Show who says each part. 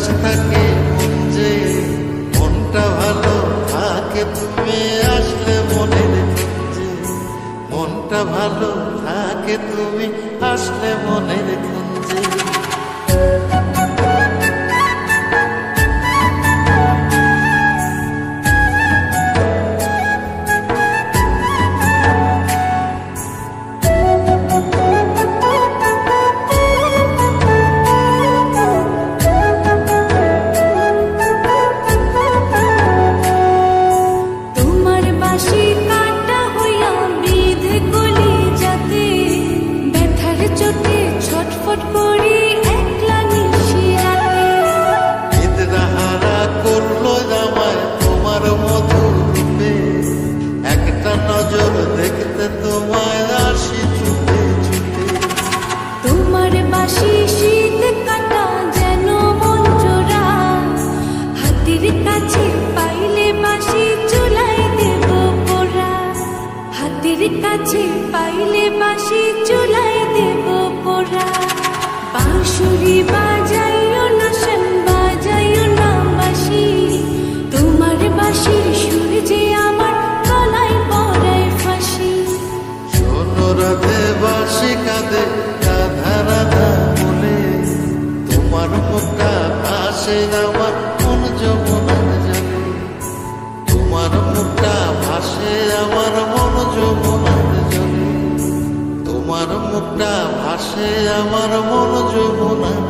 Speaker 1: উদাস থাকে মন যে, মনটা ভালো থাকে তুমি আসলে মনের কুঞ্জে, মনটা ভালো থাকে তুমি আসলে মনের কুঞ্জে। দেখতে তোমায় আসি ছুটে ছুটে,
Speaker 2: তোমার বাঁশি শীত কাটা যেন মন জোড়া, হাতের কাছে পাইলে বাঁশি চুলাই দেব পোড়া, হাতের কাছে পাইলে বাঁশি চুলাই দেব পোড়া। বাঁশুরি বাজাইও না শান, বাজাইও না বাঁশি, তোমার বাঁশির সুর যে আমার গলায় পড়ায় ফাঁসি।
Speaker 1: শোনো রাধে বাঁশি কাঁদে রাধা রাধা বলে, তোমার মুখটা ভাসে আমার মন যমুনার জলে, তোমার মুখটা ভাসে আমার মন যমুনার জলে, তোমার মুখটা ভাসে আমার মন যমুনার